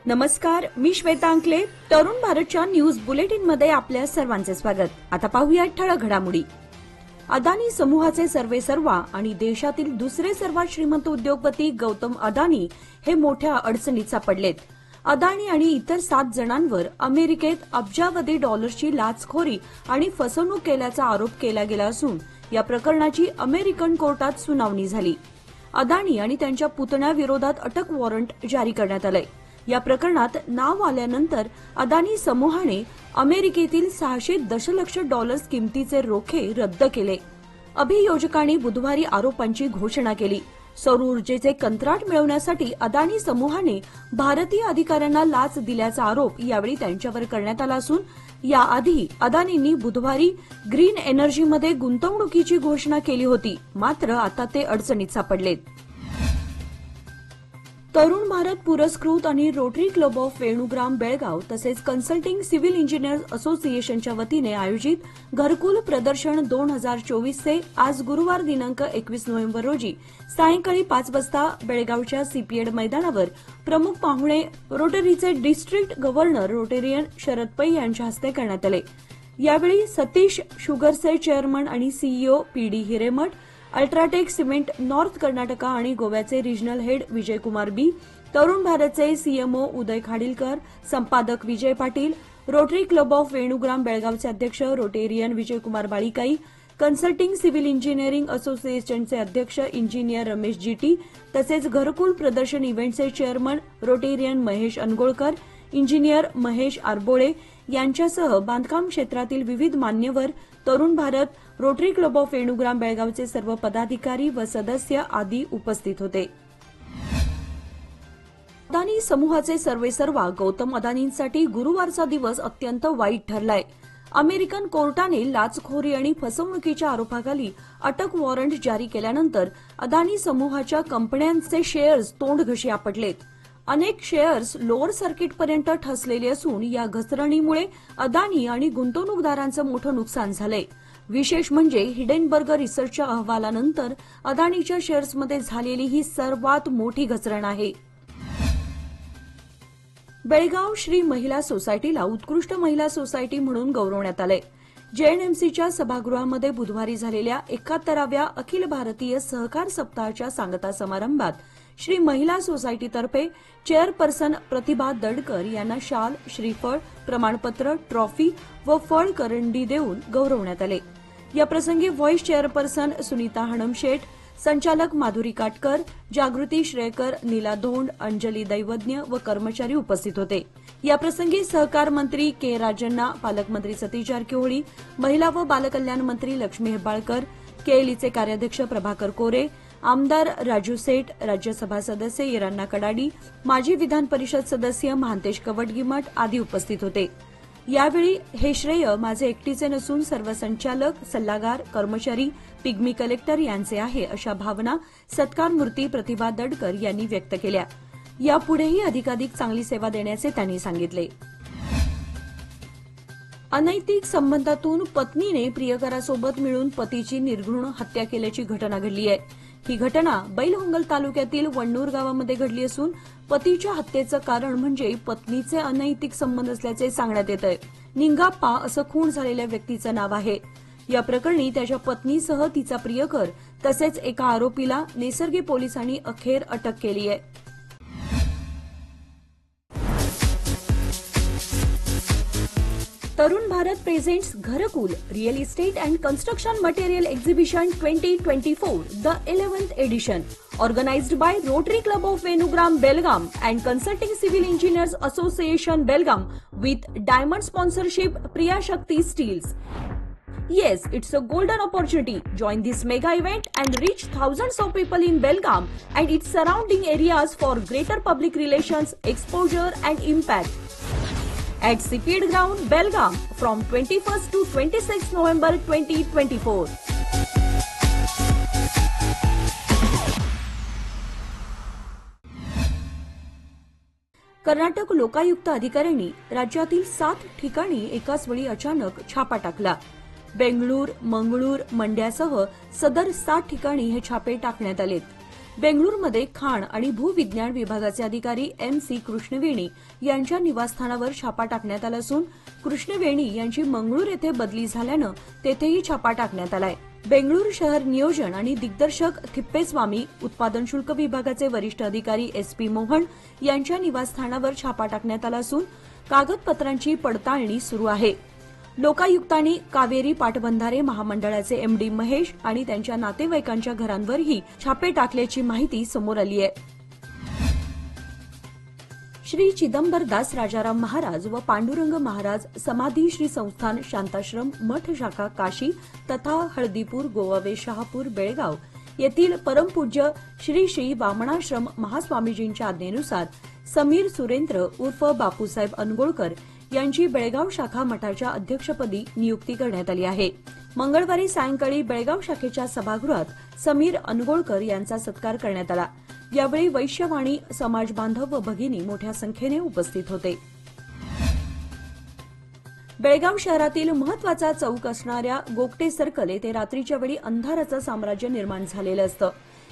नमस्कार, मी श्वेता अंकले. तरुण भारतच्या न्यूज बुलेटिन मध्ये आपल्या सर्वांचे स्वागत. आता पाहूया ठळक घडामोडी. अदानी समूहाचे सर्वेसर्वा आणि देशातील दुसरे सर्वात श्रीमंत उद्योगपती गौतम अदानी हे मोठ्या अडचणीत सापडलेत. अदानी आणि इतर 7 जणांवर अमेरिकेत अब्जावधी डॉलर्सची लाचखोरी आणि फसवणूक केल्याचा आरोप केला गेला असून या प्रकरणाची अमेरिकन कोर्टात सुनावणी झाली. अदानी आणि त्यांच्या पुतण्याविरोधात अटक वॉरंट जारी करण्यात आलंय. या प्रकरणात नाव आल्यानंतर अदानी समूहाने अमेरिकेतील 600 दशलक्ष डॉलर्स किमतीचे रोखे रद्द केले. अभियोजकांनी बुधवारी आरोपांची घोषणा केली. सौर ऊर्जेचे कंत्राट मिळवण्यासाठी अदानी समूहाने भारतीय अधिकाऱ्यांना लाच दिल्याचा आरोप यावेळी त्यांच्यावर करण्यात आला असून याआधी अदानींनी बुधवारी ग्रीन एनर्जीमध्ये गुंतवणुकीची घोषणा केली होती. मात्र आता ते अडचणीत सापडलेत. तरुण भारत पुरस्कृत आणि rotary Club of Venugram Belgaum तसेच कन्सल्टिंग सिव्हिल इंजिनियर्स असोसिएशनच्या वतीने आयोजित घरकुल प्रदर्शन 2024 चे आज गुरुवार दिनांक 21 नोव्हेंबर रोजी सायंकाळी 5 वाजता बेळगावच्या सीपीएड मैदानावर प्रमुख पाहुणे रोटरीचे डिस्ट्रिक्ट गव्हर्नर रोटेरियन शरद पै यांच्या हस्ते करण्यात आले. यावेळी सतीश शुगरचे चेअरमन आणि CEO PD Hiremath, UltraTech cement north Karnataka आणि गोव्याचे रिजनल हेड विजयकुमार बी, तरुण भारतचे सीएमओ उदय खाडीलकर, संपादक Vijay Patil, Rotary Club of Venugram बेळगावचे अध्यक्ष Rotarian Vijaykumar Balikai, consulting civil engineering असोसिएशनचे अध्यक्ष इंजिनियर रमेश जीटी तसेच घरकुल प्रदर्शन इव्हेंटचे chairman Rotarian Mahesh Angolkar, engineer Mahesh Arbole यांच्यासह बांधकाम क्षेत्रातील विविध मान्यवर, Tarun Bharat, Rotary Club of Venugram बेळगावचे सर्व पदाधिकारी व सदस्य आदी उपस्थित होते. अदानी समूहाचे सर्वेसर्वा गौतम अदानींसाठी गुरुवारचा दिवस अत्यंत वाईट ठरलाय. अमेरिकन कोर्टाने लाचखोरी आणि फसवणुकीच्या आरोपाखाली अटक वॉरंट जारी केल्यानंतर अदानी समूहाच्या कंपन्यांचे शेअर्स तोंडघशी आपटलेत. अनेक शेअर्स लोअर सर्किटपर्यंत ठसलेले असून या घसरणीमुळे अदानी आणि गुंतवणूकदारांचं मोठं नुकसान झालंय. विशेष म्हणजे हिडेनबर्ग रिसर्चच्या अहवालानंतर अदानीच्या शेअर्समध्ये झालेली ही सर्वात मोठी घसरण आहे. बेळगाव श्री महिला सोसायटीला उत्कृष्ट महिला सोसायटी म्हणून गौरवण्यात आलंय. जेएनएमसीच्या सभागृहामध्ये बुधवारी झालेल्या 71व्या अखिल भारतीय सहकार सप्ताहाच्या सांगता समारंभात श्री महिला सोसायटीतर्फे चेअरपर्सन प्रतिभा दडकर यांना शाल, श्रीफळ, प्रमाणपत्र, ट्रॉफी व फळ करंडी देऊन गौरवण्यात आले. या प्रसंगी व्हाईस चेअरपर्सन सुनीता हणमशेठ, संचालक माधुरी काटकर, जागृती श्रेयकर, नीला धोंड, अंजली दैवज्ञ व कर्मचारी उपस्थित होते. या प्रसंगी सहकार मंत्री के राजण्णा, पालकमंत्री सतीश जारकिहोळी, महिला व बालकल्याण मंत्री लक्ष्मी हेब्बाळकर, केएलईचे कार्याध्यक्ष प्रभाकर कोरे, आमदार राजू सेठ, राज्यसभा सदस्य इरान्ना कडाडी, माजी विधान परिषद सदस्य महांतेश कवटगिमठ आदी उपस्थित होते. यावेळी हे श्रेय माझे एकटीचे नसून सर्व संचालक, सल्लागार, कर्मचारी, पिग्मी कलेक्टर यांचे आहे अशा भावना सत्कारमूर्ती प्रतिभा दडकर यांनी व्यक्त केल्या. यापुढेही अधिकाधिक चांगली सेवा देण्याचे त्यांनी सांगितले. अनैतिक संबंधातून पत्नीने प्रियकरासोबत मिळून पतीची निर्घृण हत्या केल्याची घटना घडली आहे. ही घटना बैलहोंगल तालुक्यातील वण्णूर गावामध्ये घडली असून पतीच्या हत्येचं कारण म्हणजे पत्नीचे अनैतिक संबंध असल्याचे सांगण्यात येत आहे. निंगाप्पा असं खून झालेल्या व्यक्तीचं नाव आहे. या प्रकरणी त्याच्या पत्नीसह तिचा प्रियकर तसेच एका आरोपीला नेसर्गी पोलिसांनी अखेर अटक केली आहे. तरुण भारत प्रेझेंट्स घरकुल real estate and construction material exhibition 2024 the 11th edition organized by Rotary Club of Venugram Belgaum and Consulting Civil Engineers Association Belgaum with diamond sponsorship Priya Shakti Steels. Yes, it's a golden opportunity. Join this mega event and reach thousands of people in Belgaum and its surrounding areas for greater public relations, exposure and impact. At CPED Ground, Belgaum, from 21st to 26th November 2024. Karnataka लोकायुक्त अधिकाऱ्यांनी राज्यातील 7 ठिकाणी एकाच वेळी अचानक छापा टाकला. बेंगळूर, मंगळूर, मंड्यासह सदर 7 ठिकाणी हे छापे टाकण्यात आलेत. बेंगळुरूमध्ये खाण आणि भूविज्ञान विभागाचे अधिकारी MC कृष्णवेणी यांच्या निवासस्थानावर छापा टाकण्यात आला असून कृष्णवेणी यांची मंगळूर येथे बदली झाल्यानं तेथेही छापा टाकण्यात आलाय. बेंगळुरू शहर नियोजन आणि दिग्दर्शक थिप्पेस्वामी, उत्पादन शुल्क विभागाचे वरिष्ठ अधिकारी SP मोहन यांच्या निवासस्थानावर छापा टाकण्यात आला असून कागदपत्रांची पडताळणी सुरू आहे. लोकायुक्तांनी कावेरी पाटबंधारे महामंडळाचे MD महेश आणि त्यांच्या नातेवाईकांच्या घरांवरही छापे टाकल्याची माहिती समोर आली आहे. श्री चिदंबरदास राजाराम महाराज व पांडुरंग महाराज समाधी श्री संस्थान शांताश्रम मठ शाखा काशी तथा हळदीपूर गोवावे शहापूर बेळगाव येथील परमपूज्य श्री श्री वामनाश्रम महास्वामीजींच्या आज्ञेनुसार समीर सुरेंद्र उर्फ बापूसाहेब अनगोळकर यांची बेळगाव शाखा मठाच्या अध्यक्षपदी नियुक्ती करण्यात आली आहे. मंगळवारी सायंकाळी बेळगाव शाखेच्या सभागृहात समीर अनगोळकर यांचा सत्कार करण्यात आला. यावेळी वैश्यवाणी समाज बांधव व भगिनी मोठ्या संख्येने उपस्थित होते. बेळगाव शहरातील महत्वाचा चौक असणाऱ्या गोगटे सर्कल येथे रात्रीच्या वेळी अंधाराचं साम्राज्य निर्माण झालेलं असतं.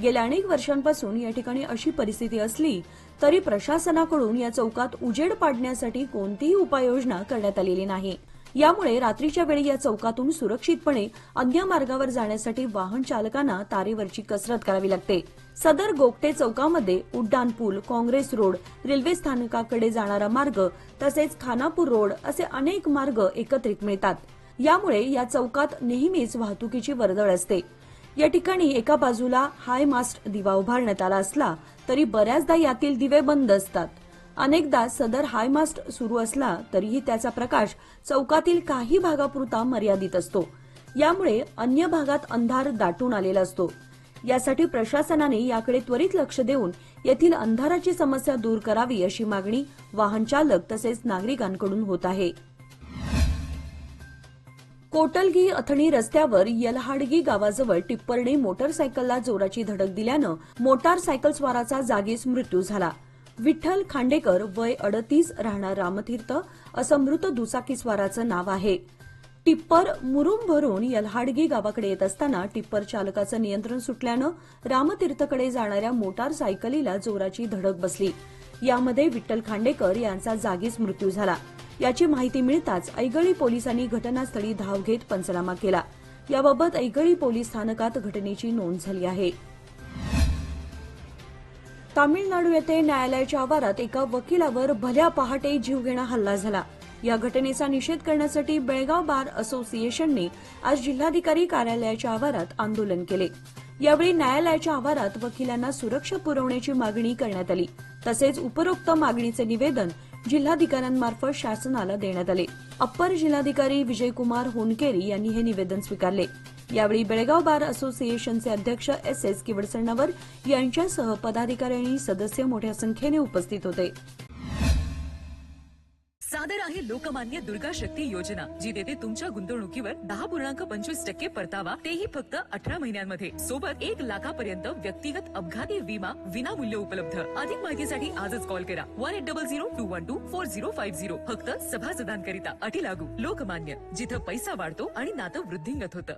गेल्या अनेक वर्षांपासून या ठिकाणी अशी परिस्थिती असली तरी प्रशासनाकडून या चौकात उजेड पाडण्यासाठी कोणतीही उपाययोजना करण्यात आलेली नाही. यामुळे रात्रीच्या वेळी या चौकातून सुरक्षितपणे अन्य मार्गावर जाण्यासाठी वाहन चालकांना तारेवरची कसरत करावी लागते. सदर गोगटे चौकामध्ये उड्डाण पूल, काँग्रेस रोड, रेल्वे स्थानकाकडे जाणारा मार्ग तसेच खानापूर रोड असे अनेक मार्ग एकत्रित मिळतात. यामुळे या चौकात नेहमीच वाहतुकीची वर्दळ असते. या ठिकाणी एका बाजूला हाय मास्ट दिवा उभारण्यात आला असला तरी बऱ्याचदा यातील दिवे बंद असतात. अनेकदा सदर हाय मास्ट सुरू असला तरीही त्याचा प्रकाश चौकातील काही भागापुरता मर्यादित असतो. यामुळे अन्य भागात अंधार दाटून आलेला असतो. यासाठी प्रशासनाने याकडे त्वरित लक्ष देऊन येथील अंधाराची समस्या दूर करावी अशी मागणी वाहन चालक तसेच नागरिकांकडून होत आहे. कोटलगी अथणी रस्त्यावर यलहाडगी गावाजवळ टिप्परने मोटरसायकलला जोराची धडक दिल्यानं मोटारसायकलस्वाराचा जागीच मृत्यू झाला. विठ्ठल खांडेकर वय 38 राहणार रामतीर्थ असं मृत दुचाकीस्वाराचं नाव आहे. टिप्पर मुरुम भरून यलहाडगी गावाकडे येत असताना टिप्पर चालकाचं नियंत्रण सुटल्यानं रामतीर्थकडे जाणाऱ्या मोटारसायकलीला जोराची धडक बसली. यामध्ये विठ्ठल खांडेकर यांचा जागीच मृत्यू झाला. याची माहिती मिळताच ऐगळी पोलिसांनी घटनास्थळी धाव घेत पंचनामा केला. याबाबत ऐगळी पोलीस स्थानकात घटनेची नोंद झाली आहे. तामिळनाडू येथे न्यायालयाच्या आवारात एका वकिलावर भल्या पहाटे जीवघेणा हल्ला झाला. या घटनेचा निषेध करण्यासाठी बेळगाव बार असोसिएशनने आज जिल्हाधिकारी कार्यालयाच्या आवारात आंदोलन केले. यावेळी न्यायालयाच्या आवारात वकिलांना सुरक्षा पुरवण्याची मागणी करण्यात आली. तसेच उपरोक्त मागणीचे निवेदन जिल्हाधिकाऱ्यांमार्फत शासनाला देण्यात आले. अप्पर जिल्हाधिकारी विजयकुमार होनकेरी यांनी हे निवेदन स्वीकारले. यावेळी बेळगाव बार असोसिएशनचे अध्यक्ष SS किवडसण्णवर यांच्यासह पदाधिकारी आणि सदस्य मोठ्या संख्येने उपस्थित होते. सादर आहे लोकमान्य दुर्गा शक्ती योजना, जी देते तुमच्या गुंतवणुकीवर 10.25% परतावा, तेही फक्त 18 महिन्यांमध्ये. सोबत 1 लाखापर्यंत व्यक्तिगत अपघाती विमा विनामूल्य उपलब्ध. अधिक माहितीसाठी आजच कॉल करा 1800-212-4050. फक्त सभासदांकरिता. अटी लागू. लोकमान्य, जिथं पैसा वाढतो आणि नातं वृद्धिंगत होतं.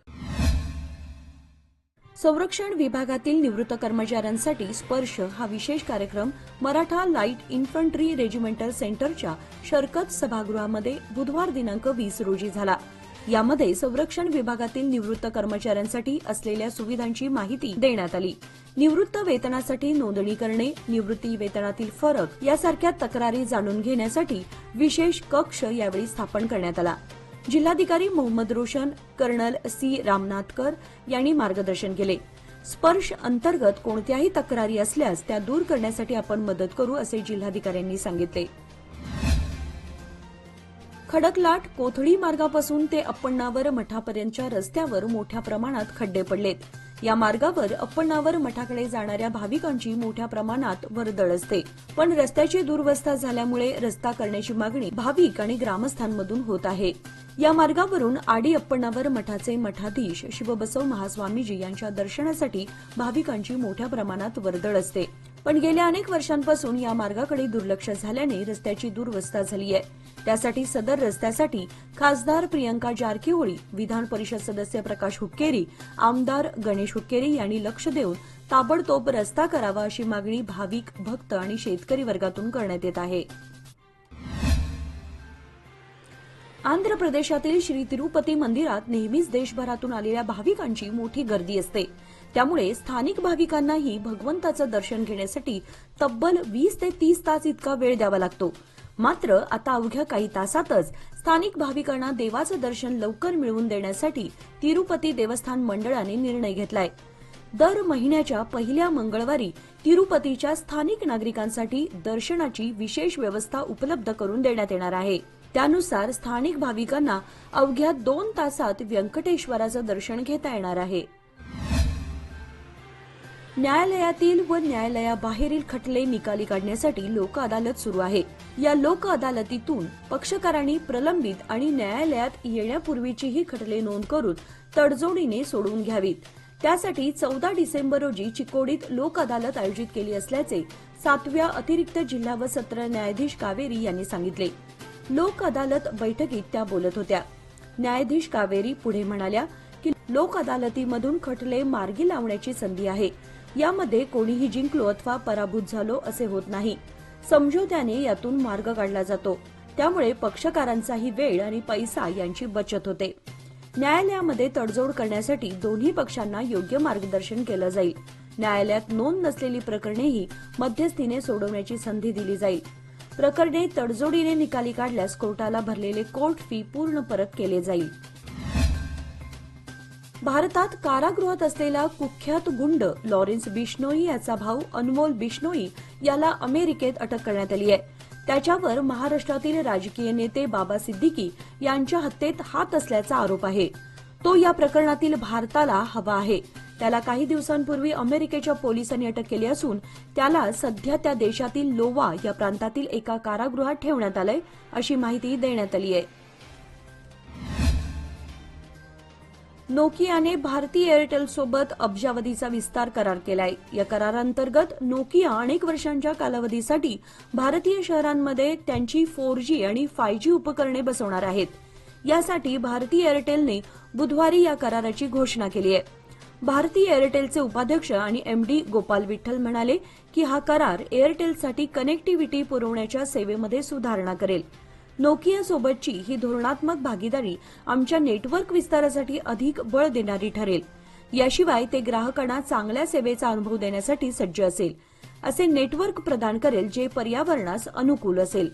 संरक्षण विभागातील निवृत्त कर्मचाऱ्यांसाठी स्पर्श हा विशेष कार्यक्रम मराठा लाईट इन्फंट्री रेजिमेंटल सेंटरच्या शरकत सभागृहामध्ये बुधवार दिनांक 20 रोजी झाला. यामध्ये संरक्षण विभागातील निवृत्त कर्मचाऱ्यांसाठी असलेल्या सुविधांची माहिती देण्यात आली. निवृत्त वेतनासाठी नोंदणी करणे, निवृत्ती वेतनातील फरक यासारख्या तक्रारी जाणून घेण्यासाठी विशेष कक्ष यावेळी स्थापन करण्यात आला. जिल्हाधिकारी मोहम्मद रोशन, कर्नल C रामनाथकर यांनी मार्गदर्शन केले. स्पर्श अंतर्गत कोणत्याही तक्रारी असल्यास त्या दूर करण्यासाठी आपण मदत करू असे जिल्हाधिकाऱ्यांनी सांगितले. खडकलाट कोथळी मार्गापासून ते अप्पण्णावर मठापर्यंतच्या रस्त्यावर मोठ्या प्रमाणात खड्डे पडलेत. या मार्गावर अप्पण्णावर मठाकडे जाणाऱ्या भाविकांची मोठ्या प्रमाणात वर्दळ असते. पण रस्त्याची दुरवस्था झाल्यामुळे रस्ता करण्याची मागणी भाविक आणि ग्रामस्थांमधून होत आहे. या मार्गावरून आडी अप्पण्णावर मठाचे मठाधीश शिवबसव महास्वामीजी यांच्या दर्शनासाठी भाविकांची मोठ्या प्रमाणात वर्दळ असते. पण गेल्या अनेक वर्षांपासून या मार्गाकडे दुर्लक्ष झाल्याने रस्त्याची दुरवस्था झाली आहे. त्यासाठी सदर रस्त्यासाठी खासदार प्रियंका जारकीहोळी, विधान परिषद सदस्य प्रकाश हुक्केरी, आमदार गणेश हुक्केरी यांनी लक्ष देऊन ताबडतोब रस्ता करावा अशी मागणी भाविक, भक्त आणि शेतकरी वर्गातून करण्यात येत आहे. आंध्र प्रदेशातील श्री तिरुपती मंदिरात नेहमीच देशभरातून आलेल्या भाविकांची मोठी गर्दी असते. त्यामुळे स्थानिक भाविकांनाही भगवंताचं दर्शन घेण्यासाठी तब्बल 20 ते 30 तास इतका वेळ द्यावा लागतो. मात्र आता अवघ्या काही तासातच स्थानिक भाविकांना देवाचं दर्शन लवकर मिळवून देण्यासाठी तिरुपती देवस्थान मंडळाने निर्णय घेतलाय. दर महिन्याच्या पहिल्या मंगळवारी तिरुपतीच्या स्थानिक नागरिकांसाठी दर्शनाची विशेष व्यवस्था उपलब्ध करून देण्यात येणार आहे. त्यानुसार स्थानिक भाविकांना अवघ्या 2 तासात व्यंकटेश्वराचं दर्शन घेता येणार आहे. न्यायालयातील व न्यायालयाबाहेरील खटले निकाली काढण्यासाठी लोक अदालत सुरू आहे. या लोक अदालतीतून पक्षकारांनी प्रलंबित आणि न्यायालयात येण्यापूर्वीचीही खटले नोंद करून तडजोडीने सोडवून घ्यावीत. त्यासाठी 14 डिसेंबर रोजी चिकोडीत लोक अदालत आयोजित केली असल्याचे 7व्या अतिरिक्त जिल्हा व सत्र न्यायाधीश कावेरी यांनी सांगितले. लोक अदालत बैठकीत त्या बोलत होत्या. न्यायाधीश कावेरी पुढे म्हणाल्या की लोक अदालतीमधून खटले मार्गी लावण्याची संधी आहे. यामध्ये कोणीही जिंकलो अथवा पराभूत झालो असे होत नाही. समझोत्याने यातून मार्ग काढला जातो. त्यामुळे पक्षकारांचाही वेळ आणि पैसा यांची बचत होते. न्यायालयामध्ये तडजोड करण्यासाठी दोन्ही पक्षांना योग्य मार्गदर्शन केलं जाईल. न्यायालयात नोंद नसलेली प्रकरणेही मध्यस्थीने सोडवण्याची संधी दिली जाईल. प्रकरणे तडजोडीने निकाली काढल्यास कोर्टाला भरलेले कोर्ट फी पूर्ण परत केले जाईल. भारतात कारागृहात असलेला कुख्यात गुंड लॉरेन्स बिश्नोई याचा भाऊ अनमोल बिश्नोई याला अमेरिकेत अटक करण्यात आली आहे. त्याच्यावर महाराष्ट्रातील राजकीय नेते बाबा सिद्दीकी यांच्या हत्येत हात असल्याचा आरोप आहे. तो या प्रकरणातील भारताला हवा आहे. त्याला काही दिवसांपूर्वी अमेरिकेच्या पोलिसांनी अटक केली असून त्याला सध्या त्या देशातील लोवा या प्रांतातील एका कारागृहात ठेवण्यात आलंय अशी माहिती देण्यात आली आहे. नोकियाने भारती एअरटेल सोबत अब्जावधीचा विस्तार करार केलाय. या करारांतर्गत नोकिया अनेक वर्षांच्या कालावधीसाठी भारतीय शहरांमध्ये त्यांची 4G आणि 5G उपकरणे बसवणार आहेत. यासाठी भारती एअरटेलने बुधवारी या कराराची घोषणा केली आहे. भारती एअरटेलचे उपाध्यक्ष आणि MD गोपाल विठ्ठल म्हणाले की हा करार एअरटेलसाठी कनेक्टिव्हिटी पुरवण्याच्या सेवेमध्ये सुधारणा करेल. नोकियासोबतची ही धोरणात्मक भागीदारी आमच्या नेटवर्क विस्तारासाठी अधिक बळ देणारी ठरेल. याशिवाय ते ग्राहकांना चांगल्या सेवेचा अनुभव देण्यासाठी सज्ज असेल. असे नेटवर्क प्रदान करेल जे पर्यावरणास अनुकूल असेल.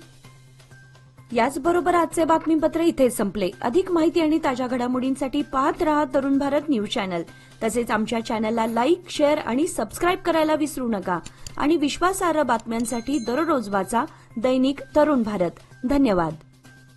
याचबरोबर आजचे बातमीपत्र इथे संपले. अधिक माहिती आणि ताज्या घडामोडींसाठी पाहत रहा तरुण भारत न्यूज चॅनल. तसेच आमच्या चॅनलला लाईक, शेअर आणि सबस्क्राईब करायला विसरू नका. आणि विश्वासार्ह बातम्यांसाठी दररोज वाचा दैनिक तरुण भारत. धन्यवाद.